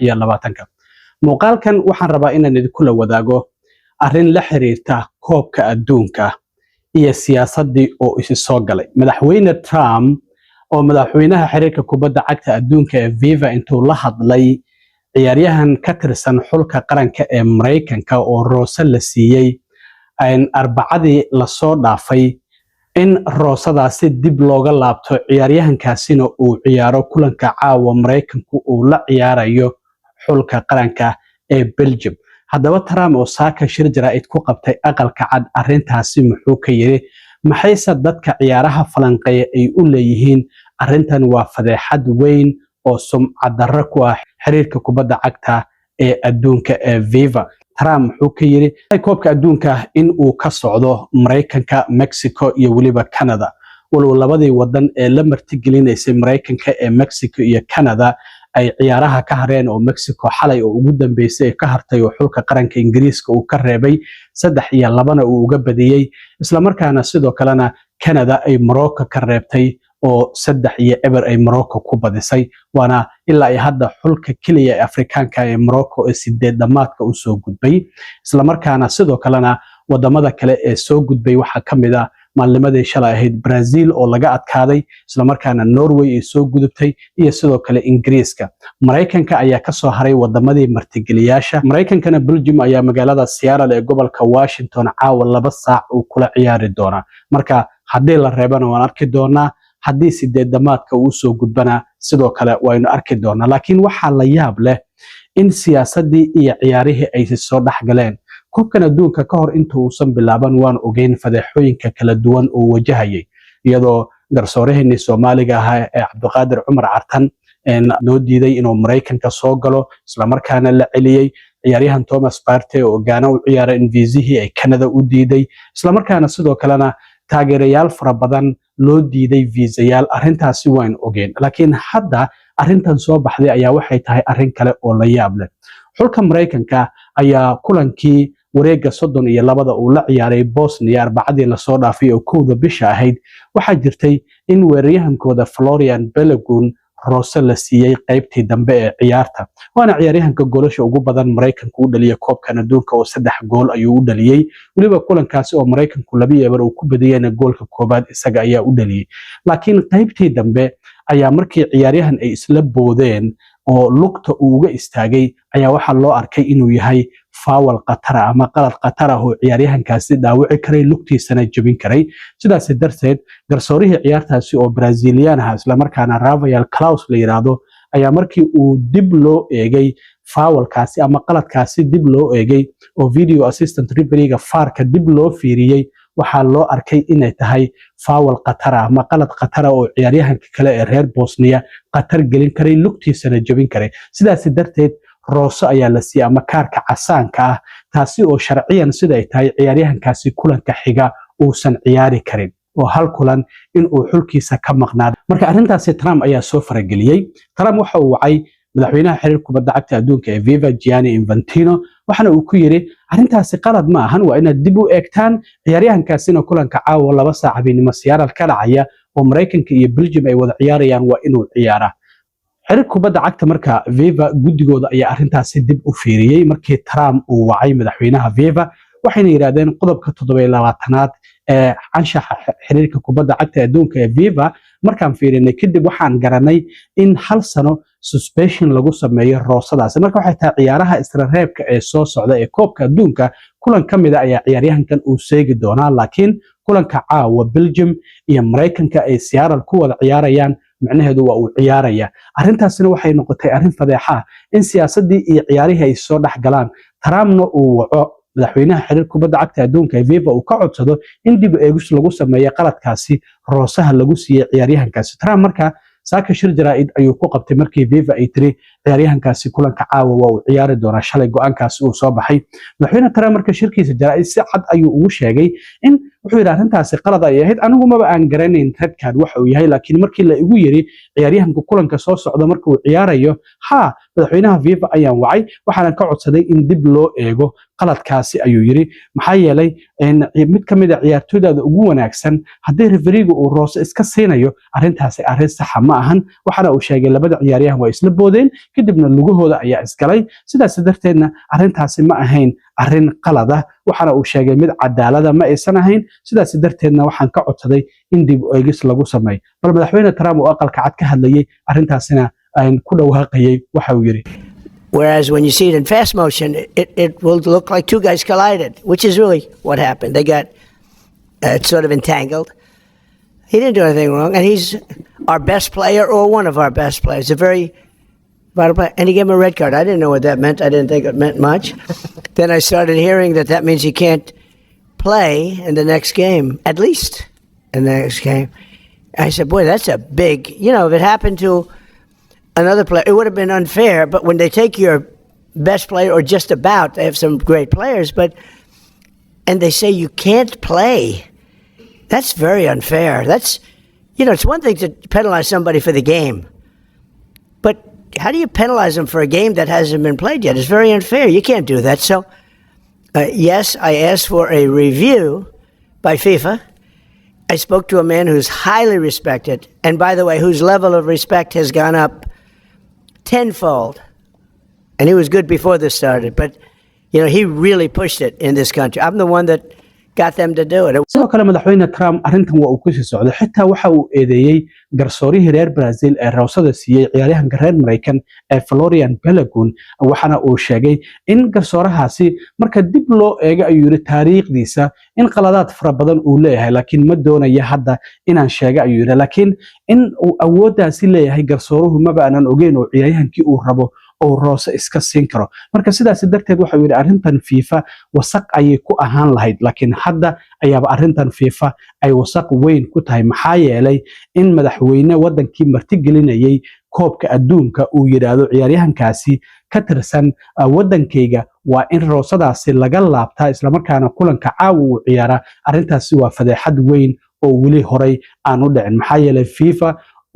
2023 muuqaalkan waxaan rabaa inaan idinku la wadaago arrin la xiriirta koobka adduunka iyo siyaasadii oo isi soo galay madaxweyne Trump oo madaxweynaha xiriirka kubadda cagta adduunka ee FIFA intuu la hadlay ciyaaryahan ka tirsan xulka qaranka ee Mareykanka oo roose la siiyay arbacadii la soo dhaafay in roosadaasi dib looga laabto ciyaaryahankaasina uu ciyaaro kulanka caawa Mareykanku uu la ciyaarayo xulka qaranka ee Belgium haddaba Trump oo saaka shir jaraa'id ku qabtay aqalka cad arrintaasi muxuu ka yiri maxayse dadka ciyaaraha falanqeeya ay u leeyihiin arrintan waa fadeexad weyn oo sumcad darro ku ah xiriirka kubadda cagta ee adduunka ee FIFA Trump wuxuu ka yiri koobka adduunka in uu ka socdo Mareykanka Mexico iyo waliba Canada walow labadii wadan ee la martigelinaysay Mareykanka ee Mexico iyo Canada ay ciyaaraha ka hareen oo Mexico xalay oo ugu dambeysay ka hartay oo xulka qaranka Ingiriiska uu ka reebay 3-2 uu uga badiyay isla markaana sidoo kalena Canada ay Morocco ka reebtay oo 3-0 ay Morocco ku badisay waana ilaa ay hadda xulka kaliya ee Afrikaanka ee Morocco ee 8-dhamaadka u soo gudbay isla markaana sidoo kalena wadamada kale ee soo gudbay waxa kamid ah maalimadii shalay ahayd Brazil oo laga adkaaday isla markaana Norway ay soo gudubtay iyo sidoo kale Ingiriiska Mareykanka ayaa ka soo haray wadamadii martigeliyaasha Mareykankana Belgium ayaa magaalada Seattle ee gobolka Washington caawa 2 saac uu kula ciyaari doona marka haddii la reebana waan arki doonaa haddii 8-dhamaadka uu soo gudbana sidoo kale waynu arki doonaa laakiin waxa la yaab leh in siyaasadii iyo ciyaarihii ay soo dhaxgaleen koobkan adduunka ka hor inta uusan bilaaban waan ogeyn fadeexooyinka kala duwan oo wajahayay iyadoo garsooraheennii Soomaaliga ahaa ee Cabdiqaadir Cumar Cartan loo diiday inuu Mareykanka soo galo isla markaana la celiyay ciyaaryahan Thomas Partey oo Ghana u ciyaaray in viisihii ay Canada u diiday isla markaana sidoo kalena taageerayaal fara badan loo diiday viisayaal arrintaasi waan ogeyn laakiin hadda arrintan soo baxday ayaa waxay tahay arrin kale oo la yaab leh xulka Mareykanka ayaa kulankii wareega 32 uu la ciyaaray Bosnia arbacadii la soo dhaafay oo 1 bisha ahayd waxa jirtay in weeraryahankooda Florian Balogun roose la siiyay qaybtii dambe ee ciyaarta waana ciyaaryahanka goolasha ugu badan Mareykanku u dhaliyay koobkan adduunka oo 3 gool ayuu u dhaliyay waliba kulankaasi oo Mareykanku 2-0 uu ku badiyayna goolka koobaad isaga ayaa u dhaliyay laakiin qaybtii dambe ayaa markii ciyaaryahan ay isla boodeen oo lugta uu uga istaagay ayaa waxa loo arkay inuu yahay foul qatara ama qalad qatara oo ciyaaryahankaasi dhaawici karay lugtiisana jabin karay sidaas darteed garsoorihii ciyaartaasi oo Brazilian ah isla markaana Rafael Claus la yiraahdo ayaa markii uu dib loo eegay foulkaasi ama qaladkaasi dib loo eegay oo video assistant referee-ga VAR-ka dib loo fiiriyay waxaa loo arkay inay tahay foul qatara ama qalad qatara oo ciyaaryahanka kale ee reer Bosnia qatar gelin karay lugtiisana jabin karay sidaas darteed roose ayaa la siiyay ama kaarka casaanka ah taasi oo sharciyan sida ay tahay ciyaaryahankaasi kulanka xiga uusan ciyaari karin oo hal kulan in uu xulkiisa ka maqnaado marka arrintaasi Trump ayaa soo farageliyay Trump waxa uu wacay madaxweynaha xiriirka kubadda cagta adduunka ee FIFA Gianni Infantino waxana uu ku yiri arrintaasi qalad ma ahan waa inaad dib u eegtaan ciyaaryahankaasina kulanka caawa 2 saac habeenimo Seattle ka dhacaya oo Mareykanka iyo Belgium ay wada ciyaarayaan waa inuu ciyaaraa xiriirka kubadda cagta marka FIFA guddigooda ayaa arrintaasi dib u fiiriyay markii Trump uu wacay madaxweynaha FIFA waxayna yiraahdeen qodobka 27aad ee anshaxa xiriirka kubadda cagta adduunka ee FIFA markaan fiirinay kadib waxaan garanay in 1 sano suspension lagu sameeyo roosadaas marka waxay tahay ciyaaraha isla reebka ee soo socda ee koobka adduunka kulan kamid ah ayaa ciyaaryahankan uu seegi doonaa laakiin kulanka caawa Belgium iyo Mareykanka ay Seattle ku wada ciyaarayaan macnaheedu waa uu ciyaaraya arrintaasina waxay noqotay arrin fadeexa in siyaasadii iyo ciyaarihii ay soo dhaxgalaan Trumpna uu waco madaxweynaha xiriirka kubadda cagta adduunka ee FIFA uu ka codsado in dib eegis lagu sameeyo qaladkaasi roosaha lagu siiyay ciyaaryahankaasi Trump marka saaka shir jaraa'id ayuu ku qabtay markii FIFA ay tiri ciyaaryahankaasi kulanka caawa waa uu ciyaari doonaa shalay go'aankaasi uu soo baxay madaxweyne Trump marka shirkiisa jaraa'id si cad ayuu ugu sheegay in wuxuu yiri arrintaasi qalad ay ahayd anigu ma aan garanayn red card waxa uu yahay laakiin markii la igu yiri ciyaaryahanka kulanka soo socda marka uu ciyaarayo madaxweynaha FIFA ayaan wacay waxaan ka codsaday in dib loo eego qaladkaasi ayuu yiri maxaa yeelay mid kamid ah ciyaartooyda ugu wanaagsan haddii refereegu uu roose iska siinayo arrintaasi arrin sax ma ahan waxana uu sheegay labada ciyaaryahan waa isla boodeen kadibna lugahooda ayaa isgalay sidaas darteedna arrintaasi ma ahayn arrin qalada waxaana uu sheegay mid cadaalada ma aysan ahayn sidaas darteedna waxaan ka codsaday in dib u eegis lagu sameeyo bal madaxweyne Trump oo aqalka cad ka hadlayay arrintaasina aan ku dhawaaqayay waxa uu yiri. Whereas when you see it in fast motion, it will look like two guys collided, which is really what happened. They got sort of entangled. He didn't do anything wrong, and he's our best player or one of our best players. A very vital player, and he gave him a red card. I didn't know what that meant. I didn't think it meant much. Then I started hearing that means he can't play in the next game, at least in the next game. I said, boy, that's a big, if it happened to another player, it would have been unfair, but when they take your best player, or just about, they have some great players, and they say you can't play, that's very unfair. That's, it's one thing to penalize somebody for the game, but how do you penalize them for a game that hasn't been played yet? It's very unfair. You can't do that. So, yes, I asked for a review by FIFA. I spoke to a man who's highly respected, and by the way, whose level of respect has gone up tenfold. And he was good before this started, but he really pushed it in this country. I'm the one that got them to do it. sidoo kale madaxweyne Trump arrintan waa uu ku sii socday xitaa waxa uu eedeeyay garsoorihii reer Brazil ee rawsada siiyay ciyaaryahanka reer Mareykan ee Florian Balogun waxana uu sheegay in garsoorahaasi marka dib loo eego ayuu yiri taariikhdiisa in qaladaad fara badan uu leeyahay laakiin ma doonayo hadda inaan sheego ayuu yiri laakiin in uu awoodaasi leeyahay garsooruhu ma baanan ogeyn oo ciyaaryahankii uu rabo oo roose iska siin karo marka sidaas darteed waxa uu yiri arrintan FIFA wasaq ayay ku ahaan lahayd laakiin hadda ayaaba arrintan FIFA ay wasaq weyn ku tahay maxaa yeelay in madaxweyne wadankii martigelinayay koobka adduunka uu yiraahdo ciyaaryahankaasi ka tirsan wadankayga waa in roosadaasi laga laabtaa isla markaana kulanka caawa uu ciyaara arrintaasi waa fadeexad weyn oo weli horay aan u dhicin maxaa yeelay FIFA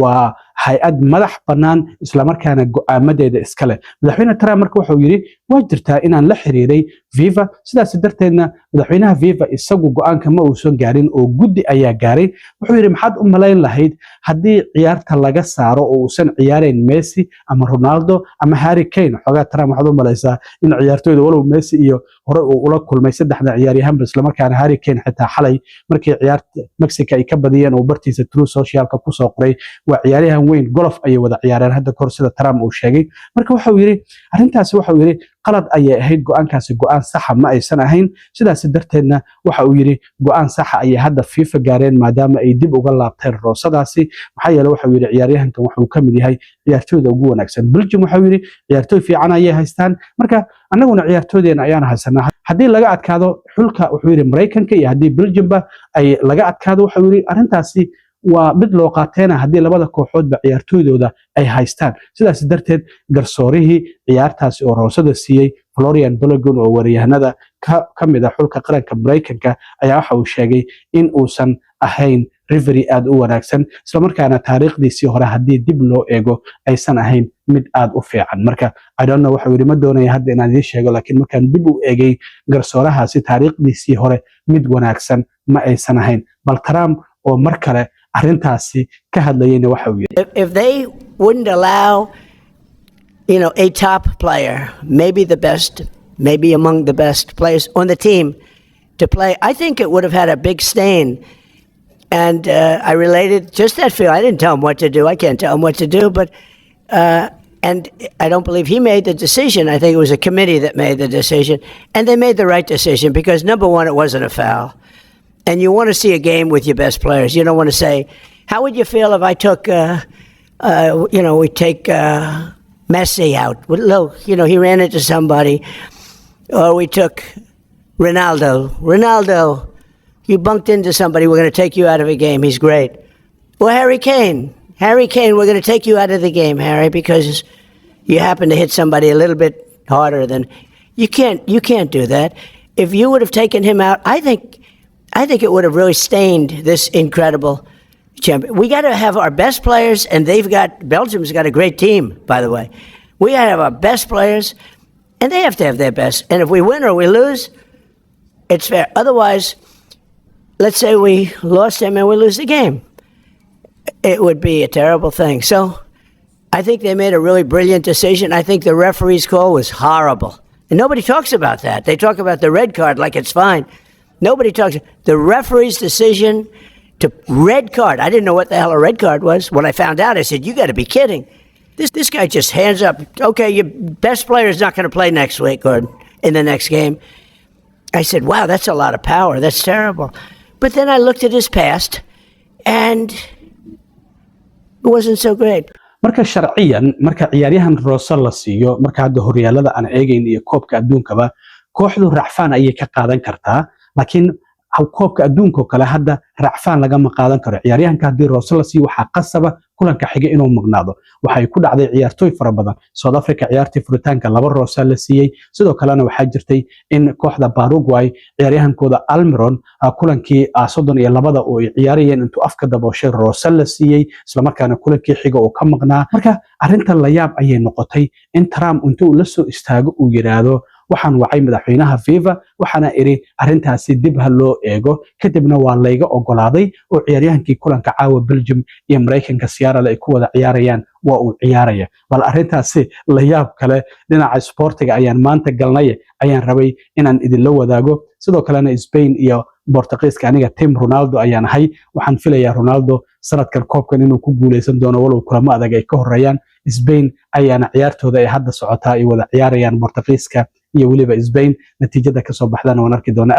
waa hay'ad madax bannaan isla markaana go'aamadeeda iska leh madaxweyne Trump marka wuxuu yiri waa jirtaa inaan la xiriiray FIFA sidaas darteedna madaxweynaha FIFA isagu go'aanka ma uusan gaarin oo guddi ayaa gaaray wuxuu yiri maxaad u malayn lahayd haddii ciyaarta laga saaro oo uusan ciyaarayn Messi ama Ronaldo ama Harry Kane xogaa Trump waxaad u malaysaa in ciyaartooyda walow Messi iyo hore uu ula kulmay saddexda ciyaaryahan isla markaana Harry Kane xitaa xalay markii ciyaarta Mexico ay ka badiyeen oo bartiisa True Socialka ku soo qoray waa ciyaaryahan weyn golf ay wada ciyaareen hadda kor sida Trump uu sheegay marka waxa uu yiri arrintaasi waxa uu yiri qalad ayay ahayd go'aankaasi go'aan sax ma aysan ahayn sidaas darteedna waxa uu yiri go'aan sax ay hadda FIFA gaareen maadaama ay dib uga laabteen roosadaasi maxaa yeelay waxa uu yiri ciyaaryahankan wuxuu ka mid yahay ciyaartooyda ugu wanaagsan Belgium waxa uu yiri ciyaartooy fiican ayay haystaan marka annaguna ciyaartooydeena ayaan haysanaa haddii laga adkaado xulka wuxuu yiri Mareykanka iyo haddii Belgiumba ay laga adkaado waxa uu yiri arrintaasi waa mid loo qaateena haddii labada kooxoodba ciyaartooydooda ay haystaan sidaas darteed garsoorihii ciyaartaasi oo roosada siiyay Florian Balogun oo wariyahanada ka mid ah xulka qaranka Mareykanka ayaa waxa uu sheegay in uusan ahayn referee aad u wanaagsan isla markaana taariikhdiisii hore haddii dib loo eego aysan ahayn mid aad u fiican marka I don't know waxa uu yiri ma doonayo hadda inaan idin sheego laakiin markaan dib u eegay garsoorahaasi taariikhdiisii hore mid wanaagsan ma aysan ahayn bal Trump oo mar kale arrintaasi ka hadlayayna waxa uu yiri if they wouldn't allow a top player, maybe the best, maybe among the best players on the team to play, I think it would have had a big stain. And I related just that feel. I didn't tell him what to do. I can't tell him what to do, but and I don't believe he made the decision. I think it was a committee that made the decision, and they made the right decision because number one, it wasn't a foul. And you want to see a game with your best players. You don't want to say, how would you feel if I took, we take Messi out? Look, he ran into somebody. Or we took Ronaldo, you bunked into somebody. We're going to take you out of a game. He's great. Or Harry Kane, we're going to take you out of the game, Harry, because you happen to hit somebody a little bit harder than you can't do that. If you would have taken him out, I think it would have really stained this incredible champion. We got to have our best players, and Belgium's got a great team, by the way. We got to have our best players, and they have to have their best. And if we win or we lose, it's fair. Otherwise, let's say we lost them and we lose the game. It would be a terrible thing. So I think they made a really brilliant decision. I think the referee's call was horrible. And nobody talks about that. They talk about the red card like it's fine. Nobody talks. The referee's decision to red card. I didn't know what the hell a red card was. When I found out, I said, you got to be kidding. This guy just hands up. Okay, your best player is not going to play next week or in the next game. I said, wow, that's a lot of power. That's terrible. But then I looked at his past, and it wasn't so great. marka sharciyan marka ciyaaryahan Rose la siiyo marka hadda horyaalada aan eegayn iyo koobka adduunkaba kooxdu racfaan ayay ka qaadan kartaa laakiin koobka adduunka kale hadda racfaan lagama qaadan karo ciyaaryahanka hadii Rose la siiyo waxa qasaba kulanka xiga inuu maqnaado waxay ku dhacday ciyaartoy fara badan South Africa ciyaartii furitaanka laba Rose la siiyay sidoo kalena waxa jirtay in kooxda Paraguay ciyaaryahankooda Almiron kulankii 32 oo ay ciyaarayeen intuu afka dabooshay Rose la siiyay isla markaana kulankii xiga oo ka maqnaa marka arinta la yaab ayay noqotay in Trump intuu la soo istaago uu yiraahdo waxaan wacay madaxweynaha FIFA waxaana iri arintaasi dib ha loo eego kadibna waa layga ogolaaday oo ciyaaryahankii kulanka caawa Belgium iyo Mareykanka siyaarada ay ku wada ciyaarayaan waa uu ciyaaraya bal arintaasi la yaab kale dhinaca sportiga ayaan maanta galnay ayaan rabay inaan idin la wadaago sidoo kalena Spain iyo Portugiiska aniga team Ronaldo ayaan ahay waxaan filayaa Ronaldo sanadkan koobkan inuu ku guuleysan doono walow kulamo adag ay ka horeeyaan Spain ayaana ciyaartooda ay hadda socotaa ay wada ciyaarayaan Portugiiska iyo waliba Spain natiijada ka soo baxdana waan arki doonaa